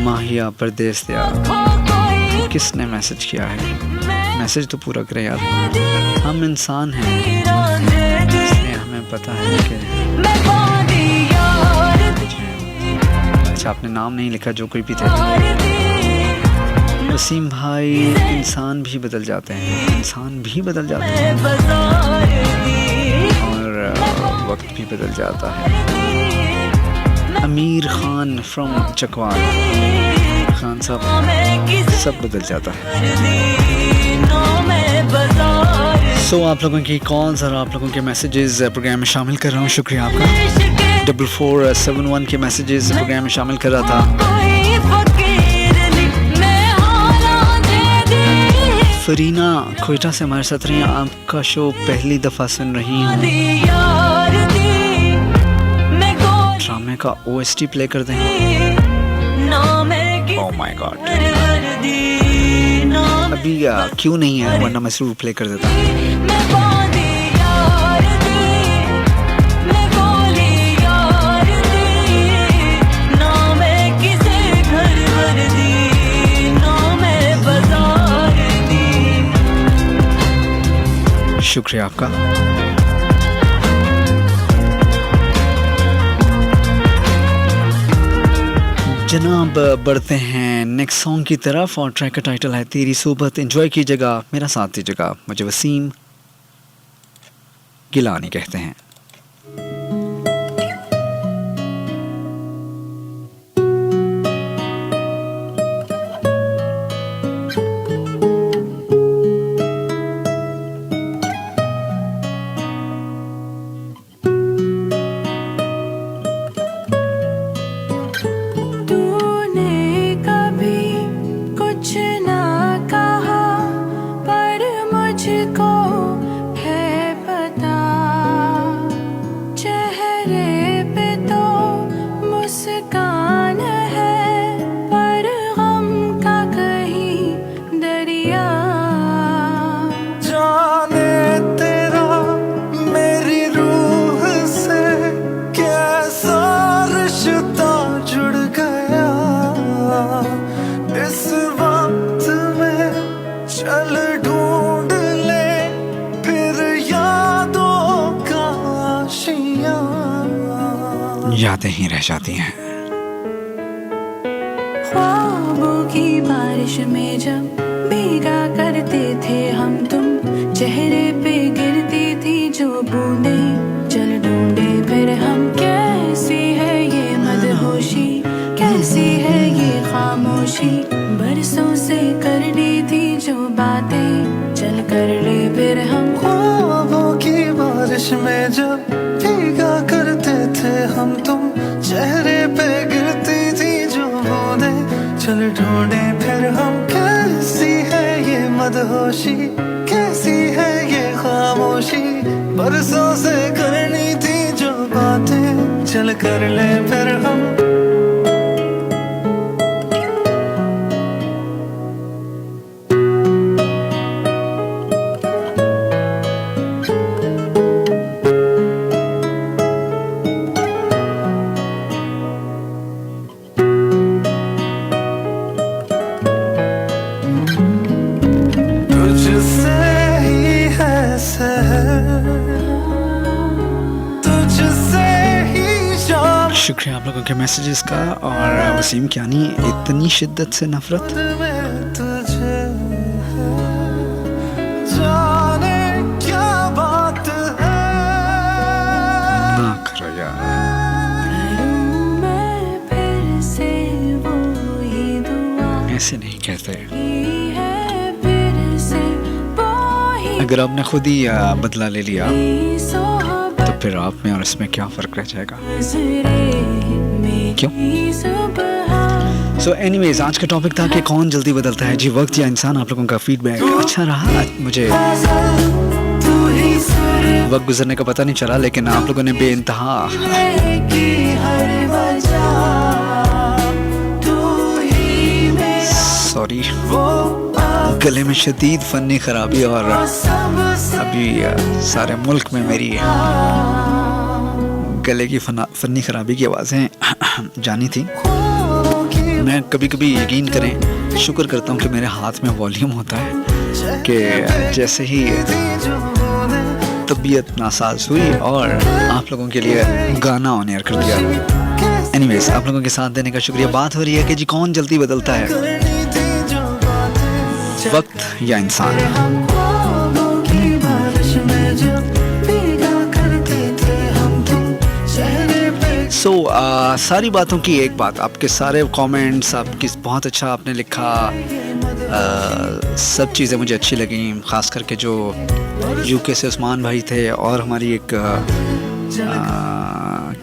माहिया परदेस दिया, किसने मैसेज किया है? मैसेज तो पूरा करें यार, हम इंसान हैं, इसलिए हमें पता है कि अच्छा आपने नाम नहीं लिखा, जो कोई भी थे। वसीम भाई, इंसान भी बदल जाते हैं, इंसान भी बदल जाते हैं और वक्त भी बदल जाता है। अमीर खान फ्रॉम चकवाल, खान साहब, सब बदल जाता है। सो आप लोगों की कॉल्स और आप लोगों के मैसेजेस प्रोग्राम में शामिल कर रहा हूँ, शुक्रिया आपका। 4471 के मैसेजेस प्रोग्राम में शामिल कर रहा था। फरीना कोयटा से हमारे साथ रही, आपका शो पहली दफ़ा सुन रही हूँ। ड्रामे का OST प्ले कर दें। ओह माय गॉड, अभी क्यों नहीं है, वरना मैं जरूर प्ले कर देता। शुक्रिया आपका। जनाब बढ़ते हैं नेक्स्ट सॉन्ग की तरफ, और ट्रैक का टाइटल है तेरी सोबत। एंजॉय कीजिएगा, मेरा साथ दीजिएगा। मुझे वसीम गिलानी कहते हैं। यादें ही रह जाती हैं।
ख्वाबों की बारिश में जब भीगा करते थे हम तुम, चेहरे पे गिरती थी जो बूंदें, चल ढूंढे फिर हम। कैसी है ये मदहोशी, कैसी है ये खामोशी, बरसों से करनी थी जो बातें, चल कर ले फिर हम।
ख्वाबों की बारिश में जब भीगा करते थे हम तुम, चेहरे पे गिरती थी जो बूंदें, चल ढूंढे फिर हम। कैसी है ये मदहोशी, कैसी है ये खामोशी, बरसों से करनी थी जो बातें चल कर ले फिर हम
शुक्रिया आप लोगों के मैसेजेस का। और वसीम कियानी, इतनी शिद्दत से नफरत, ना करो यार। ऐसे नहीं कहते। अगर आपने खुद ही बदला ले लिया तो फिर आप में और इसमें क्या फ़र्क रह जाएगा? क्यों? सो एनीवेज, आज का टॉपिक था कि कौन जल्दी बदलता है, जी वक्त या इंसान। आप लोगों का फीडबैक अच्छा रहा। मुझे वक्त गुजरने का पता नहीं चला, लेकिन आप लोगों ने बेइंतहा सॉरी गले में शदीद फनी खराबी और अभी सारे मुल्क में मेरी गले की फनी खराबी की आवाज़ें जानी थी। मैं कभी कभी यकीन करें शुक्र करता हूँ कि मेरे हाथ में वॉल्यूम होता है कि जैसे ही तबीयत नासाज हुई और आप लोगों के लिए गाना ऑन एयर कर दिया। एनीवेज, आप लोगों के साथ देने का शुक्रिया। बात हो रही है कि जी कौन जल्दी बदलता है, वक्त या इंसान? सारी बातों की एक बात, आपके सारे कमेंट्स, आपकी बहुत अच्छा आपने लिखा, सब चीज़ें मुझे अच्छी लगी। ख़ास करके जो यूके से उस्मान भाई थे और हमारी एक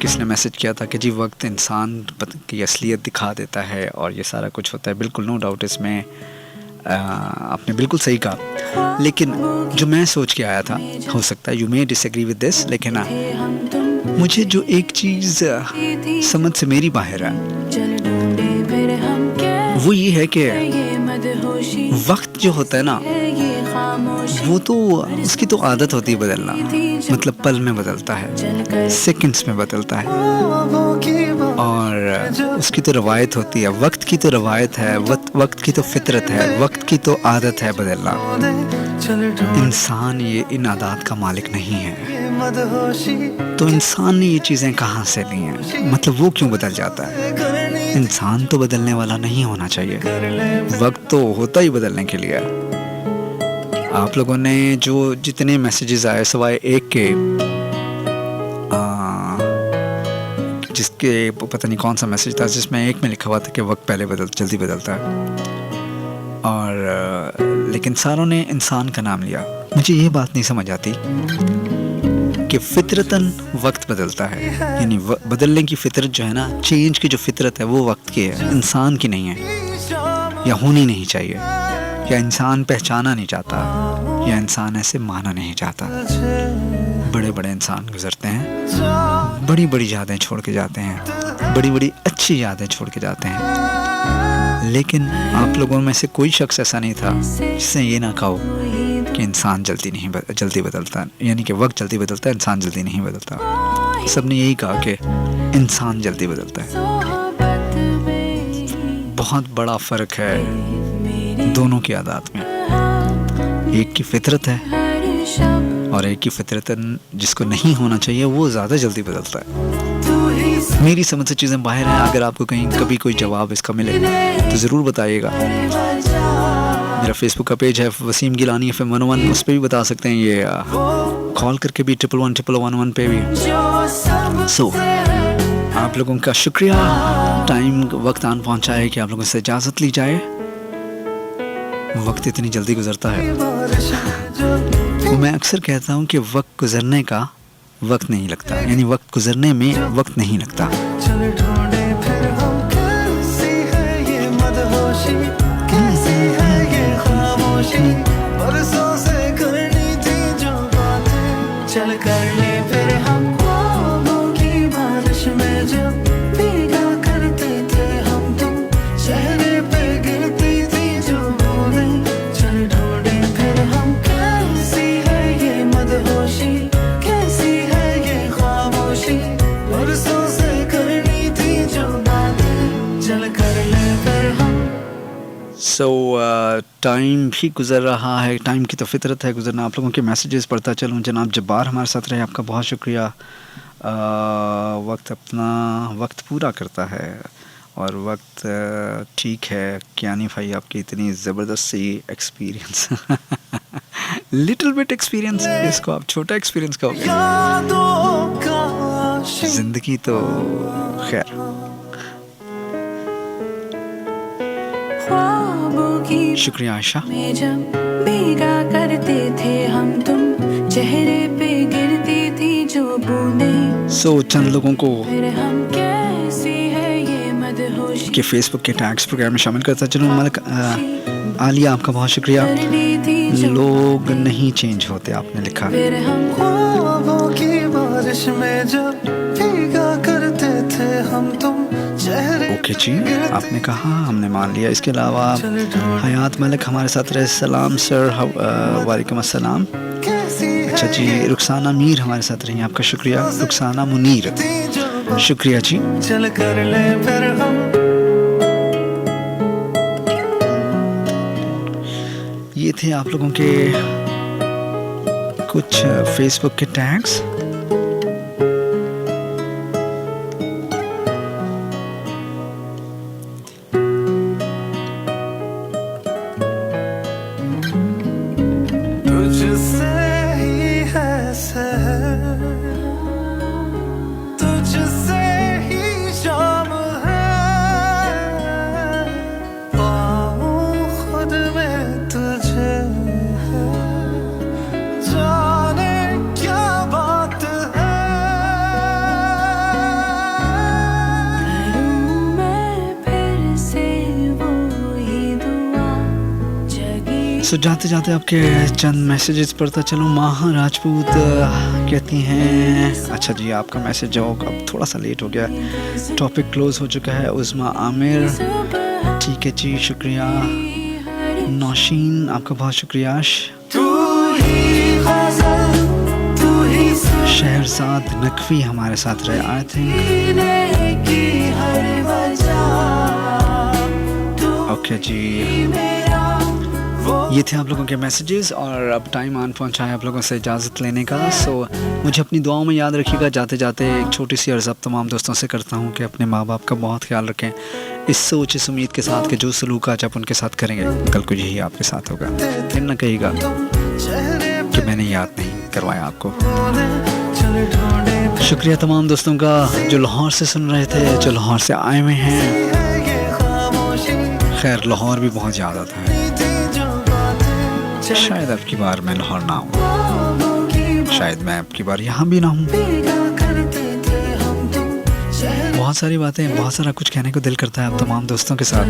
किसने मैसेज किया था कि जी वक्त इंसान की असलियत दिखा देता है और ये सारा कुछ होता है। बिल्कुल नो डाउट इसमें, आपने बिल्कुल सही कहा। लेकिन जो मैं सोच के आया था, हो सकता है you may disagree with this, लेकिन मुझे जो एक चीज़ समझ से मेरी बाहर है वो ये है कि वक्त जो होता है ना, वो तो उसकी तो आदत होती है बदलना। मतलब पल में बदलता है, सेकंड्स में बदलता है, और उसकी तो रवायत होती है। वक्त की तो रवायत है, वक्त की तो फितरत है, वक्त की तो आदत है बदलना। इंसान ये इन आदत का मालिक नहीं है। तो इंसान ने ये चीज़ें कहाँ से ली हैं? मतलब वो क्यों बदल जाता है? इंसान तो बदलने वाला नहीं होना चाहिए, वक्त तो होता ही बदलने के लिए। आप लोगों ने जो जितने मैसेजेस आए सिवाय एक के जिसके पता नहीं कौन सा मैसेज था, जिसमें एक में लिखा हुआ था कि वक्त पहले जल्दी बदलता है, और लेकिन सारों ने इंसान का नाम लिया। मुझे ये बात नहीं समझ आती कि फितरतन वक्त बदलता है, यानी बदलने की फितरत जो है ना, चेंज की जो फितरत है वो वक्त की है, इंसान की नहीं है, या होनी नहीं चाहिए, या इंसान पहचाना नहीं चाहता, या इंसान ऐसे माना नहीं चाहता। बड़े बड़े इंसान गुजरते हैं, बड़ी बड़ी यादें छोड़ के जाते हैं, बड़ी बड़ी अच्छी यादें छोड़ के जाते हैं, लेकिन आप लोगों में से कोई शख्स ऐसा नहीं था जिसने ये ना कहो कि इंसान जल्दी बदलता, यानी कि वक्त जल्दी बदलता है, इंसान जल्दी नहीं बदलता। सबने यही कहा कि इंसान जल्दी बदलता है। बहुत बड़ा फ़र्क है दोनों की आदत में। एक की फितरत है और एक की फितरत जिसको नहीं होना चाहिए वो ज़्यादा जल्दी बदलता है। मेरी समझ से चीज़ें बाहर हैं। अगर आपको कहीं कभी कोई जवाब इसका मिले तो ज़रूर बताइएगा। मेरा फेसबुक का पेज है वसीम गिलानी FM 101, उस पर भी बता सकते हैं, ये कॉल करके भी 111111 पे भी। आप लोगों का शुक्रिया। टाइम वक्त आन पहुंचा है कि आप लोगों से इजाज़त ली जाए। वक्त इतनी जल्दी गुजरता है। तो मैं अक्सर कहता हूँ कि वक्त गुजरने का वक्त नहीं लगता, यानी वक्त गुजरने में वक्त नहीं लगता।
बरसों से करनी थी जो बातें चल कर
सो टाइम भी गुजर रहा है, टाइम की तो फितरत है गुजरना। आप लोगों के मैसेजेस पढ़ता चलूँ। जनाब जब्बार हमारे साथ रहे, आपका बहुत शुक्रिया। वक्त अपना वक्त पूरा करता है और वक्त ठीक है। कियानी भाई आपकी इतनी ज़बरदस्त सी एक्सपीरियंस लिटिल बिट एक्सपीरियंस, इसको आप छोटा एक्सपीरियंस कहोगे। ज़िंदगी तो खैर। शुक्रिया आयशा।
में जब भीगा करते थे हम तुम, चेहरे पे गिरती थी जो बूंदें।
सो चंद लोगों को
फिर हम कैसी है ये मदहोशी
के फेसबुक के टैग्स प्रोग्राम में शामिल करता चलूँ। मलक आलिया आपका बहुत शुक्रिया। लोग नहीं चेंज होते आपने लिखा।
फिर हम
ख्वाबों की बारिश में जब भीगा करते थे हम तुम, चेहरे
ओके जी, आपने कहा, हमने मान लिया। इसके अलावा हयात मलिक हमारे साथ रहे। सलाम सर, वालेकुम अस्सलाम। अच्छा जी, रुखसाना मीर हमारे साथ रही, आपका शुक्रिया। रुखसाना मुनीर, शुक्रिया जी।
चल कर ले फिर हम।
ये थे आप लोगों के कुछ फेसबुक के टैग्स।
तुझसे ही है सहर, तुझसे ही शाम है, पाऊं खुद में तुझे, जाने क्या बात है।
करूं मैं फिर से वही दुआ जगी।
सो जाते जाते आपके चंद मैसेजेस पढ़ता चलूँ। माहा राजपूत कहती हैं, अच्छा जी आपका मैसेज जो अब थोड़ा सा लेट हो गया, टॉपिक क्लोज हो चुका है। उस्मा आमिर, ठीक है जी, शुक्रिया। नौशीन आपका बहुत शुक्रिया।
तू ही गज़ल, तू ही
शहरजाद नकवी हमारे साथ रहे। आई थिंक
सीने की हर वजह, तू
ओके जी,
मेरा वो
ये थे आप लोगों के मैसेजेस। और अब टाइम आन पहुंचा है आप लोगों से इजाज़त लेने का। सो मुझे अपनी दुआओं में याद रखिएगा। जाते जाते एक छोटी सी अर्ज़ अब तमाम दोस्तों से करता हूं कि अपने माँ बाप का बहुत ख्याल रखें, इस सोच इस उम्मीद के साथ कि जो सलूक आज आप उनके साथ करेंगे कल को यही आपके साथ होगा। फिर ना कहिएगा कि मैंने याद नहीं करवाया आपको।
चल ढूंढे
शुक्रिया तमाम दोस्तों का जो लाहौर से सुन रहे थे, जो लाहौर से आए हुए हैं।
है ये खामोशी,
खैर लाहौर भी बहुत ज़्यादा आता है,
थी जो बातें। चल
शायद अब की बार मैं लाहौर ना हूँ,
ख्वाबों की
शायद मैं अब की बार यहाँ भी ना हूँ।
भीगा करते थे हम तुम, चेहरे
बहुत सारी बातें, बहुत सारा कुछ कहने को दिल करता है आप तमाम दोस्तों के साथ।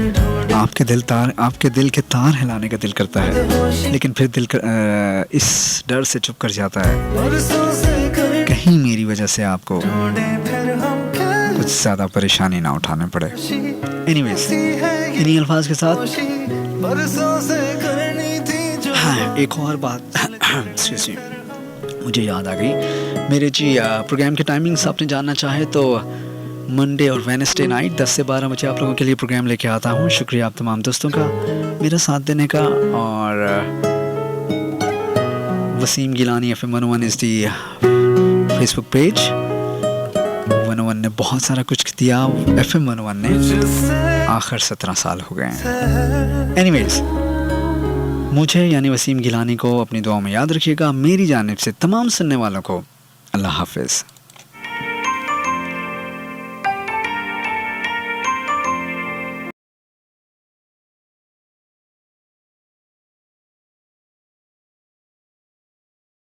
आपके दिल के तार हिलाने का दिल करता है, लेकिन फिर दिल इस डर से चुप कर जाता है
बरसों से कर
कहीं मेरी वजह से आपको
ढूंढे फिर हम
कुछ ज़्यादा परेशानी ना उठाने पड़े।
कैसी
एनीवेज,
है ये
इन्हीं अल्फाज के साथ
खामोशी, बरसों से करनी थी जो
हाँ, एक और बात excuse me, मुझे याद आ गई। मेरे जी प्रोग्राम के टाइमिंग्स आपने जानना चाहे तो मंडे और वेडनेसडे नाइट 10 से 12 बजे आप लोगों के लिए प्रोग्राम लेके आता हूँ। शुक्रिया आप तमाम दोस्तों का मेरा साथ देने का। और Wasim Gilani FM 101 is the Facebook page. 101 ने बहुत सारा कुछ दिया, FM 101 ने आखिर 17 साल हो गए हैं। एनीवेज, मुझे यानी वसीम गिलानी को अपनी दुआओं में याद रखिएगा। मेरी जानिब से तमाम सुनने वालों को अल्लाह हाफिज़।